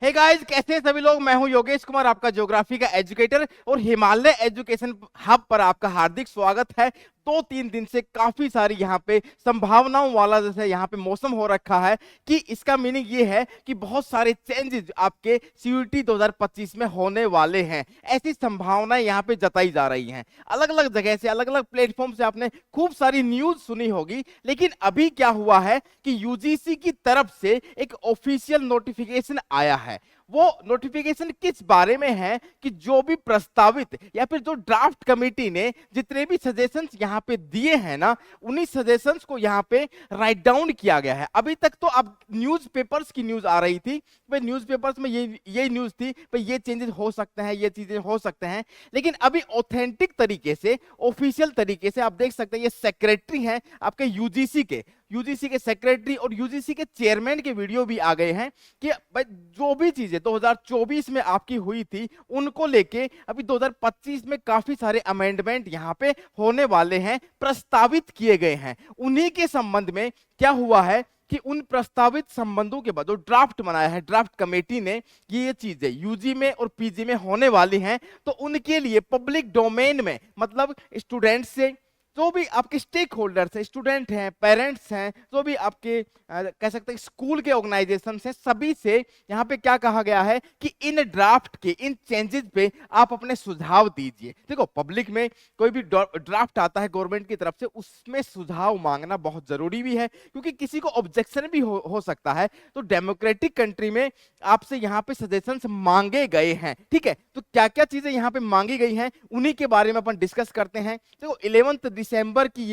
Hey guys, कैसे हैं सभी लोग। मैं हूं योगेश कुमार, आपका ज्योग्राफी का एजुकेटर, और हिमालय एजुकेशन हब पर आपका हार्दिक स्वागत है। 2-3 दिन से काफी सारी यहाँ पे संभावनाओं वाला जैसे यहाँ पे मौसम हो रखा है कि इसका मीनिंग ये है कि बहुत सारे चेंजेस आपके सीयूईटी 2025 में होने वाले हैं। ऐसी संभावनाएं यहाँ पे जताई जा रही हैं। अलग अलग जगह से, अलग अलग प्लेटफॉर्म से आपने खूब सारी न्यूज सुनी होगी, लेकिन अभी क्या हुआ है कि यूजीसी की तरफ से एक ऑफिशियल नोटिफिकेशन आया है। वो नोटिफिकेशन किस बारे में है कि जो भी प्रस्तावित या फिर जो ड्राफ्ट कमेटी ने जितने भी सजेशंस यहाँ पे दिए हैं ना, उन्हीं सजेशंस को यहाँ पे राइट डाउन किया गया है। अभी तक तो अब न्यूज़पेपर्स की न्यूज आ रही थी, भाई न्यूज़पेपर्स में ये न्यूज थी, भाई ये चेंजेस हो सकते हैं, ये चीजें हो सकते हैं। लेकिन अभी ऑथेंटिक तरीके से, ऑफिशियल तरीके से आप देख सकते हैं, ये सेक्रेटरी हैं आपके यूजीसी के सेक्रेटरी और यूजीसी के चेयरमैन के वीडियो भी आ गए हैं कि भाई जो भी चीजें 2024 में आपकी हुई थी उनको लेके अभी 2025 में काफी अमेंडमेंट अमेंडमेंट यहाँ पे होने वाले हैं, प्रस्तावित किए गए हैं। उन्हीं के संबंध में क्या हुआ है कि उन प्रस्तावित संबंधों के बाद जो ड्राफ्ट बनाया है ड्राफ्ट कमेटी ने, ये चीजें यूजी में और पीजी में होने वाली हैं, तो उनके लिए पब्लिक डोमेन में, मतलब स्टूडेंट से जो भी आपके स्टेक होल्डर्स हैं, स्टूडेंट हैं, पेरेंट्स हैं, जो भी आपके कह सकते हैं स्कूल के ऑर्गेनाइजेशन हैं, सभी से यहाँ पे क्या कहा गया है कि इन ड्राफ्ट के, इन चेंजेस पे आप अपने सुझाव दीजिए। देखो, पब्लिक में कोई भी ड्राफ्ट आता है गवर्नमेंट की तरफ से, उसमें सुझाव मांगना बहुत जरूरी भी है, क्योंकि किसी को ऑब्जेक्शन भी हो सकता है। तो डेमोक्रेटिक कंट्री में आपसे यहाँ पे सजेशंस मांगे गए हैं, ठीक है। तो क्या क्या चीजें यहाँ पे मांगी गई हैं, उन्हीं के बारे में अपन डिस्कस करते हैं। देखो, 11 दिसंबर की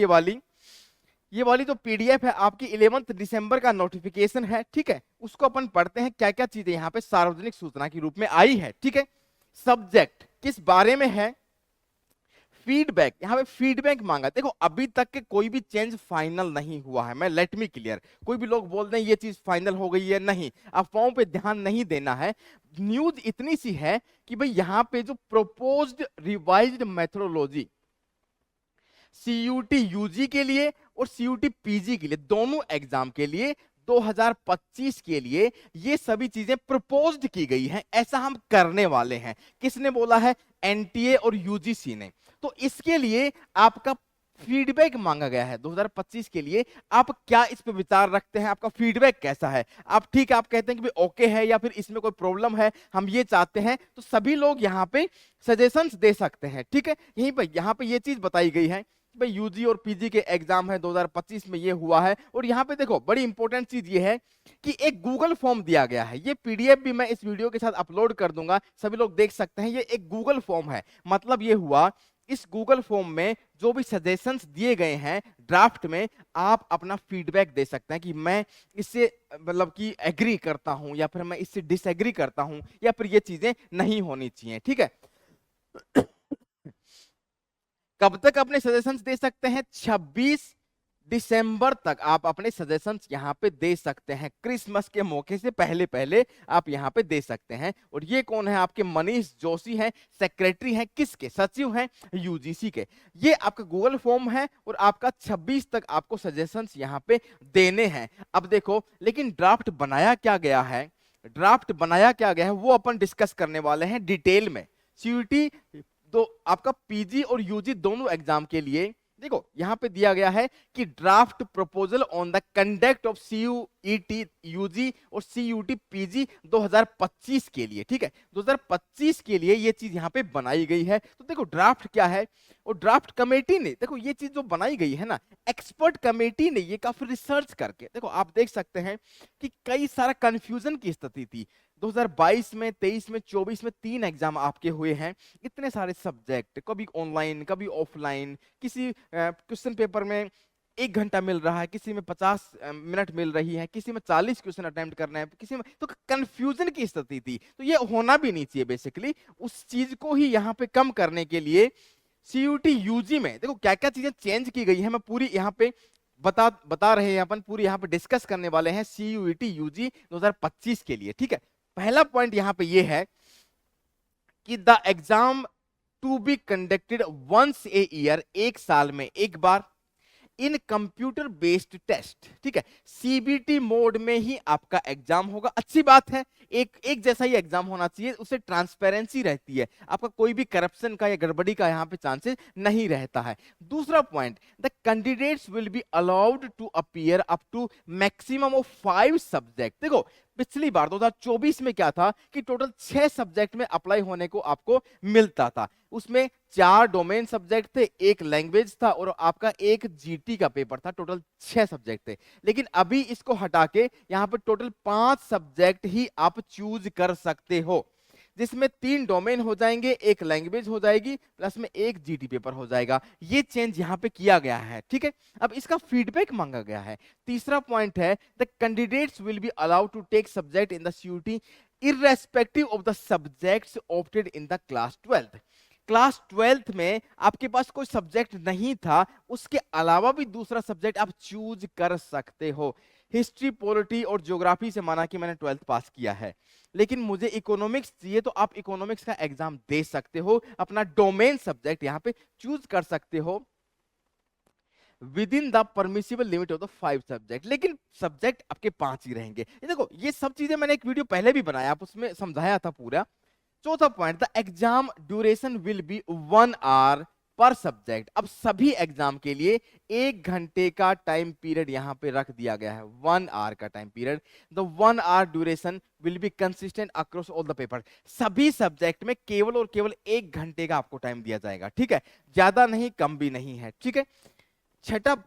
ये वाली जो पीडीएफ है आपकी, 11 दिसंबर का नोटिफिकेशन है, ठीक है। उसको अपन पढ़ते हैं, क्या क्या चीजें यहाँ पे सार्वजनिक सूचना के रूप में आई है, ठीक है। सब्जेक्ट किस बारे में है, फीडबैक, यहाँ पे फीडबैक मांगा। देखो, अभी तक के कोई भी चेंज फाइनल नहीं हुआ है, मैं लेट मी क्लियर। कोई भी लोग बोल रहे हैं ये चीज फाइनल हो गई है, नहीं, अफवाहों पे ध्यान नहीं देना है। न्यूज इतनी सी है कि भाई यहाँ पे जो proposed revised methodology CUET UG के लिए और सीयूटी पीजी के लिए, दोनों एग्जाम के लिए 2025 के लिए ये सभी चीजें प्रपोज्ड की गई हैं, ऐसा हम करने वाले हैं। किसने बोला है? एनटीए और यूजीसी ने। तो इसके लिए आपका फीडबैक मांगा गया है 2025 के लिए। आप क्या इस पे विचार रखते हैं, आपका फीडबैक कैसा है? आप ठीक है, आप कहते हैं कि भाई ओके है, या फिर इसमें कोई प्रॉब्लम है, हम ये चाहते हैं, तो सभी लोग यहाँ पे सजेशंस दे सकते हैं, ठीक है। यहीं पर यहाँ पे ये चीज बताई गई है कि भाई यूजी और पीजी के एग्जाम है 2025 में, ये हुआ है। और यहाँ पे देखो, बड़ी इंपॉर्टेंट चीज ये है कि एक गूगल फॉर्म दिया गया है। ये पीडीएफ भी मैं इस वीडियो के साथ अपलोड कर दूंगा, सभी लोग देख सकते हैं। ये एक गूगल फॉर्म है, मतलब ये हुआ, इस गूगल फॉर्म में जो भी सजेशंस दिए गए हैं ड्राफ्ट में, आप अपना फीडबैक दे सकते हैं कि मैं इससे मतलब कि एग्री करता हूं, या फिर मैं इससे डिसएग्री करता हूं, या फिर ये चीजें नहीं होनी चाहिए, ठीक है। कब तक अपने सजेशंस दे सकते हैं? 26 दिसंबर तक आप अपने सजेशंस यहां पे दे सकते हैं। क्रिसमस के मौके से पहले पहले आप यहां पे दे सकते हैं। और ये कौन है? आपके मनीष जोशी हैं, सेक्रेटरी हैं, किसके? सचिव हैं यूजीसी के। ये आपका गूगल फॉर्म है और आपका 26 तक आपको सजेशंस यहां पे देने हैं। अब देखो, लेकिन ड्राफ्ट बनाया क्या गया है, ड्राफ्ट बनाया क्या गया है वो अपन डिस्कस करने वाले हैं डिटेल में। सीयूटी तो आपका पीजी और यूजी दोनों एग्जाम के लिए देखो, यहां पे दिया गया है कि draft proposal on the conduct of CUET UG और सीयूटी पीजी 2025 के लिए, ठीक है। 2025 के लिए ये चीज यहां पे बनाई गई है। तो देखो, ड्राफ्ट क्या है, और ड्राफ्ट कमेटी ने, देखो ये चीज जो बनाई गई है ना, एक्सपर्ट कमेटी ने ये काफी रिसर्च करके, देखो आप देख सकते हैं कि कई सारा कंफ्यूजन की स्थिति थी। 2022 में, 23 में, 24 में 3 एग्जाम आपके हुए हैं। इतने सारे सब्जेक्ट, कभी ऑनलाइन कभी ऑफलाइन, किसी क्वेश्चन पेपर में 1 घंटा मिल रहा है, किसी में 50 मिनट मिल रही है, किसी में 40 क्वेश्चन अटेम्प्ट करना है, किसी में, तो कंफ्यूजन की स्थिति थी। तो ये होना भी नहीं चाहिए बेसिकली। उस चीज को ही यहाँ पे कम करने के लिए सीयूटी यूजी में देखो क्या क्या चीजें चेंज की गई है, मैं पूरी यहाँ पे बता रहे हैं अपन, पूरी यहाँ पे डिस्कस करने वाले हैं सीयूईटी यूजी 2025 के लिए, ठीक है। पहला पॉइंट यहाँ पे ये है कि the exam to be conducted once a year, एक साल में एक बार, इन कंप्यूटर बेस्ड टेस्ट, ठीक है, सीबीटी मोड में ही आपका एग्जाम होगा। अच्छी बात है, एक जैसा ही एग्जाम होना चाहिए, उससे ट्रांसपेरेंसी रहती है, आपका कोई भी करप्शन का या गड़बड़ी का यहाँ पे चांसेस नहीं रहता है। दूसरा point, the candidates will be allowed to appear up to maximum of 5 subject. देखो पिछली बार 2024 में क्या था कि टोटल 6 सब्जेक्ट में अप्लाई होने को आपको मिलता था, उसमें 4 डोमेन सब्जेक्ट थे, 1 लैंग्वेज था और आपका 1 जीटी का पेपर था, टोटल 6 सब्जेक्ट थे। लेकिन अभी इसको हटा के यहाँ पे टोटल 5 सब्जेक्ट ही आप चूज कर सकते हो, जिसमें 3 डोमेन हो जाएंगे, 1 लैंग्वेज हो जाएगी, प्लस में 1 जीटी पेपर हो जाएगा। ये चेंज यहाँ पे किया गया है, ठीक है। अब इसका फीडबैक मांगा गया है। तीसरा पॉइंट है, the candidates will be allowed to take subject in the CUET irrespective of the subjects opted in the class 12th। Class 12th में आपके पास कोई सब्जेक्ट नहीं था, उसके अलावा भी दूसरा सब्जेक्ट आप चूज कर सकते हो। हिस्ट्री, पॉलिटी और ज्योग्राफी से माना कि मैंने 12th पास किया है, लेकिन मुझे इकोनॉमिक्स चाहिए, तो आप इकोनॉमिक्स का एग्जाम दे सकते हो, अपना डोमेन सब्जेक्ट यहां पे चूज कर सकते हो with in the permissible limit of the 5 subject. लेकिन सब्जेक्ट आपके 5 ही रहेंगे। ये देखो, ये सब चीजें मैंने एक वीडियो पहले भी बनाया, आप उसमें समझाया था पूरा। चौथा point, the exam duration will be 1 hour per subject. अब सभी एग्जाम के लिए 1 घंटे का टाइम पीरियड यहां पे रख दिया गया है, 1 आवर का time period. The 1 hour duration will be consistent across all the paper. सभी सब्जेक्ट में केवल और केवल 1 घंटे का आपको टाइम दिया जाएगा, ठीक है, ज्यादा नहीं कम भी नहीं है, ठीक है।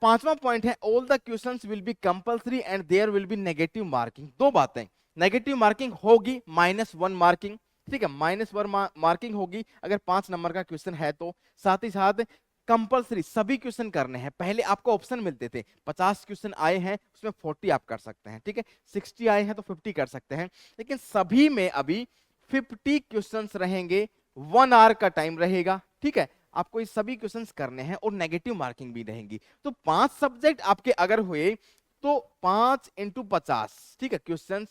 पांचवा पॉइंट है, all the questions will be compulsory and there will be negative marking. 2 बातें, नेगेटिव मार्किंग होगी, -1 मार्किंग, ठीक है, -1 मार्किंग होगी अगर 5 नंबर का क्वेश्चन है तो। साथ ही साथ कंपल्सरी सभी क्वेश्चन करने हैं। पहले आपको ऑप्शन मिलते थे, 50 क्वेश्चन आए हैं उसमें 40 आप कर सकते हैं, ठीक है, 60 आए हैं तो 50 कर सकते हैं, लेकिन सभी में अभी 50 क्वेश्चंस रहेंगे, 1 आवर का टाइम रहेगा, ठीक है, आपको ये सभी क्वेश्चंस करने हैं और नेगेटिव मार्किंग भी रहेंगी। तो 5 सब्जेक्ट आपके अगर हुए तो 5 × 50, ठीक है, क्वेश्चंस,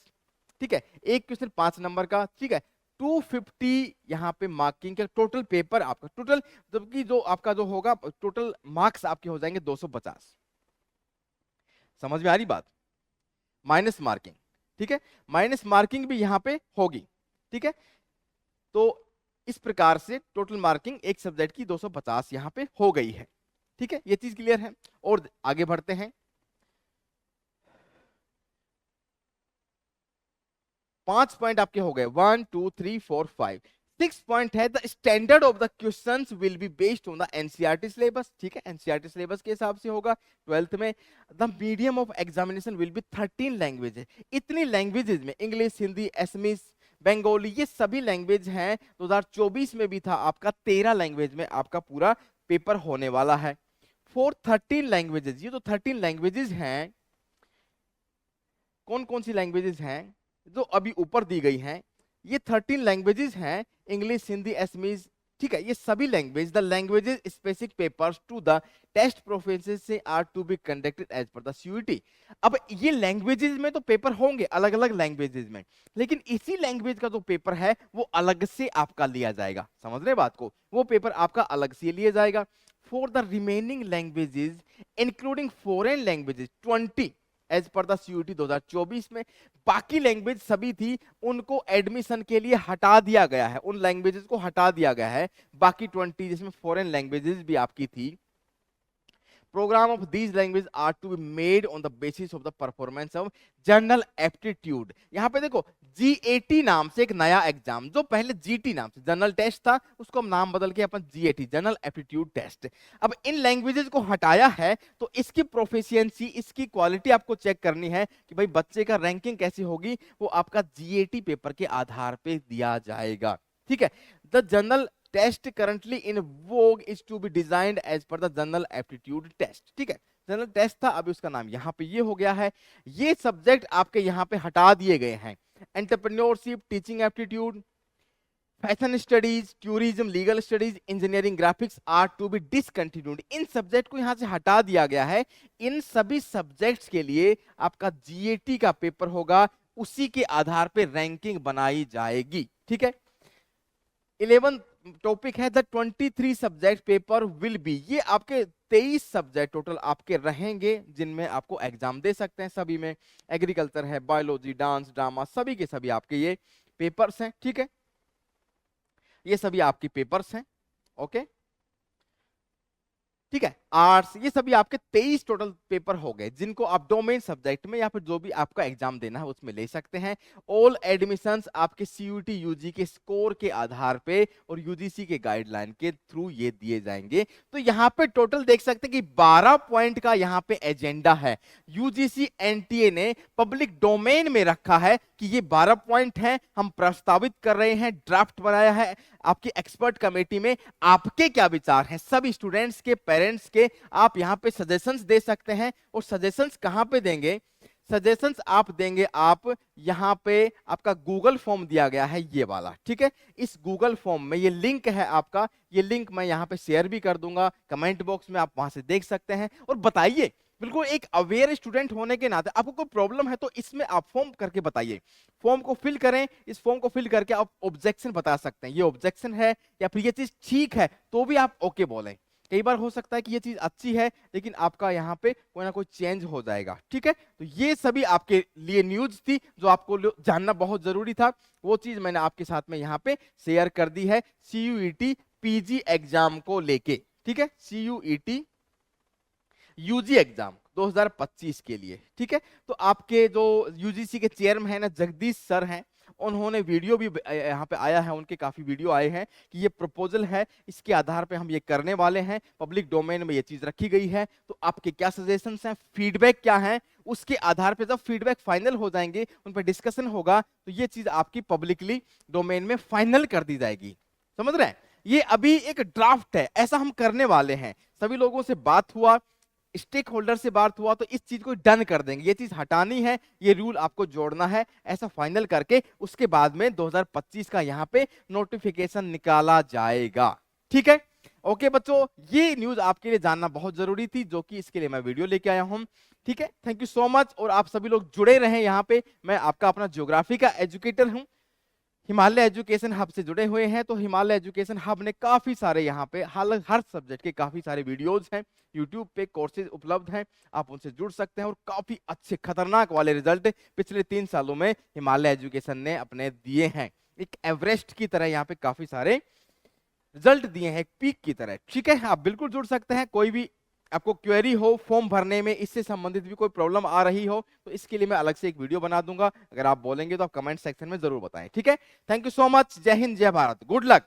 ठीक है, एक क्वेश्चन 5 नंबर का, ठीक है, 250 यहाँ पे मार्किंग के टोटल पेपर आपका, टोटल जबकि जो आपका जो होगा टोटल मार्क्स आपके हो जाएंगे 250। समझ में आ रही बात? माइनस मार्किंग, ठीक है, माइनस मार्किंग भी यहाँ पे होगी, ठीक है। तो इस प्रकार से टोटल मार्किंग एक सब्जेक्ट की 250 यहाँ पे हो गई है, ठीक है, ये चीज क्लियर है। और आगे बढ़ते हैं, 5 पॉइंट आपके हो गए, 1 2 3 4 5। 6 पॉइंट है, the standard of the questions will be based on the NCERT syllabus, ठीक है, एनसीईआरटी सिलेबस के हिसाब से होगा 12th में। The medium of examination will be 13 language. इतनी लैंग्वेजेस में इंग्लिश, हिंदी, असमीज, बंगाली, ये सभी लैंग्वेज हैं। 2024 में भी था आपका 13 लैंग्वेज में आपका पूरा पेपर होने वाला है। फॉर 13 लैंग्वेजेस, ये तो 13 लैंग्वेजेस हैं, कौन कौन सी लैंग्वेजेस हैं जो अभी ऊपर दी गई हैं, ये 13 लैंग्वेजेस हैं, इंग्लिश, हिंदी, असमीज, ठीक है, ये सभी language. The languages specific papers to the test professes are to be conducted as per the CUET. अब ये लैंग्वेजेस में तो पेपर होंगे अलग अलग लैंग्वेजेस में, लेकिन इसी लैंग्वेज का जो पेपर है वो अलग से आपका लिया जाएगा। समझ रहे बात को? वो पेपर आपका अलग से लिया जाएगा। For the remaining languages including foreign languages 20 as per the CUET 2024 में। बाकी लैंग्वेज सभी थी, उनको एडमिशन के लिए हटा दिया गया है, उन लैंग्वेजेस को हटा दिया गया है। बाकी 20 जिसमें फॉरेन लैंग्वेजेस भी आपकी थी। Programme of these language are to be made on the basis of the performance of general aptitude. यहां पे देखो जीएटी नाम से एक नया एग्जाम, जो पहले जीटी नाम से जनरल टेस्ट था, उसको हम नाम बदल के अपन जीएटी जनरल एप्टीट्यूड टेस्ट। अब इन लैंग्वेजेस को हटाया है तो इसकी प्रोफिशिएंसी, इसकी क्वालिटी आपको चेक करनी है कि भाई बच्चे का रैंकिंग कैसी होगी, वो आपका जीएटी पेपर के आधार पे दिया जाएगा, ठीक है। The general test currently in vogue is to be designed as per the general aptitude test, ठीक है, जनरल टेस्ट था, अभी उसका नाम यहाँ पे ये हो गया है। ये सब्जेक्ट आपके यहाँ पे हटा दिए गए हैं। Entrepreneurship, teaching aptitude, fashion studies, tourism, legal studies, engineering, graphics are to be discontinued. इन सब्जेक्ट को यहाँ से हटा दिया गया है। इन सभी सब्जेक्ट्स के लिए आपका जीएटी का पेपर होगा, उसी के आधार पे रैंकिंग बनाई जाएगी, ठीक है। 11 टॉपिक है the 23 subject paper will be, ये आपके 23 सब्जेक्ट टोटल आपके रहेंगे जिनमें आपको एग्जाम दे सकते हैं। सभी में एग्रीकल्चर है, बायोलॉजी, डांस, ड्रामा, सभी के सभी आपके ये पेपर्स हैं। ठीक है, ये सभी आपके पेपर्स हैं। ओके, ठीक है, आर्ट्स, ये सभी आपके 23 टोटल पेपर हो गए जिनको आप डोमेन सब्जेक्ट में या फिर जो भी आपका एग्जाम देना है उसमें ले सकते हैं। ऑल एडमिशंस आपके सीयूटी यूजी के स्कोर के आधार पे और यूजीसी के गाइडलाइन के थ्रू ये दिए जाएंगे। तो यहाँ पे टोटल देख सकते हैं कि 12 पॉइंट का यहाँ पे एजेंडा है। यूजीसी एनटीए ने पब्लिक डोमेन में रखा है कि ये 12 पॉइंट हैं, हम प्रस्तावित कर रहे हैं, ड्राफ्ट बनाया है आपकी एक्सपर्ट कमेटी में। आपके क्या विचार हैं सभी स्टूडेंट्स के, पेरेंट्स के, आप यहां पे सजेशंस दे सकते हैं। और सजेशंस कहां पे देंगे? सजेशंस आप देंगे, आप यहां पे आपका गूगल फॉर्म दिया गया है ये वाला। ठीक है, इस गूगल फॉर्म में ये लिंक है आपका, ये लिंक मैं यहां पे शेयर भी कर दूंगा कमेंट बॉक्स में, आप वहां से देख सकते हैं। और बताइए, बिल्कुल एक अवेयर स्टूडेंट होने के नाते आपको कोई प्रॉब्लम है तो इसमें आप फॉर्म करके बताइए। फॉर्म को फिल करें, इस फॉर्म को फिल करके आप ऑब्जेक्शन बता सकते हैं, ये ऑब्जेक्शन है या फिर ये चीज ठीक है, तो भी आप ओके बोलें। कई बार हो सकता है कि ये चीज अच्छी है लेकिन आपका यहाँ पे कोई ना कोई चेंज हो जाएगा। ठीक है, तो ये सभी आपके लिए न्यूज थी जो आपको जानना बहुत जरूरी था, वो चीज मैंने आपके साथ में यहाँ पे शेयर कर दी है सीयूईटी पीजी एग्जाम को लेके। ठीक है, सीयूईटी यूजी एग्जाम 2025 के लिए। ठीक है, तो आपके जो यूजीसी के चेयरमैन है ना, जगदीश सर हैं, उन्होंने वीडियो भी यहाँ पे आया है, उनके काफी वीडियो आए हैं कि ये प्रपोजल है, इसके आधार पे हम ये करने वाले हैं, पब्लिक डोमेन में ये चीज रखी गई है। तो आपके क्या सजेशंस हैं, फीडबैक क्या है, उसके आधार पे जब फीडबैक फाइनल हो जाएंगे, उन पर डिस्कशन होगा, तो ये चीज आपकी पब्लिकली डोमेन में फाइनल कर दी जाएगी। समझ रहे हैं, ये अभी एक ड्राफ्ट है, ऐसा हम करने वाले हैं। सभी लोगों से बात हुआ, स्टेक होल्डर से बात हुआ, तो इस चीज को डन कर देंगे। ये चीज हटानी है, ये रूल आपको जोड़ना है, ऐसा फाइनल करके उसके बाद में 2025 का यहाँ पे नोटिफिकेशन निकाला जाएगा। ठीक है, ओके बच्चों, ये न्यूज आपके लिए जानना बहुत जरूरी थी, जो कि इसके लिए मैं वीडियो लेके आया हूं। ठीक है, थैंक यू सो मच, और आप सभी लोग जुड़े रहे यहाँ पे। मैं आपका अपना ज्योग्राफी का एजुकेटर हूँ, हिमालय एजुकेशन हब से जुड़े हुए हैं। तो हिमालय एजुकेशन हब ने काफी सारे यहाँ पे हर सब्जेक्ट के काफी सारे वीडियोज हैं, यूट्यूब पे कोर्सेज उपलब्ध हैं, आप उनसे जुड़ सकते हैं। और काफी अच्छे खतरनाक वाले रिजल्ट पिछले 3 सालों में हिमालय एजुकेशन ने अपने दिए हैं, एक एवरेस्ट की तरह यहाँ पे काफी सारे रिजल्ट दिए हैं, एक पीक की तरह। ठीक है, आप बिल्कुल जुड़ सकते हैं। कोई भी आपको क्वेरी हो फॉर्म भरने में, इससे संबंधित भी कोई प्रॉब्लम आ रही हो, तो इसके लिए मैं अलग से एक वीडियो बना दूंगा। अगर आप बोलेंगे तो आप कमेंट सेक्शन में जरूर बताएं। ठीक है, थैंक यू सो मच, जय हिंद, जय भारत, गुड लक।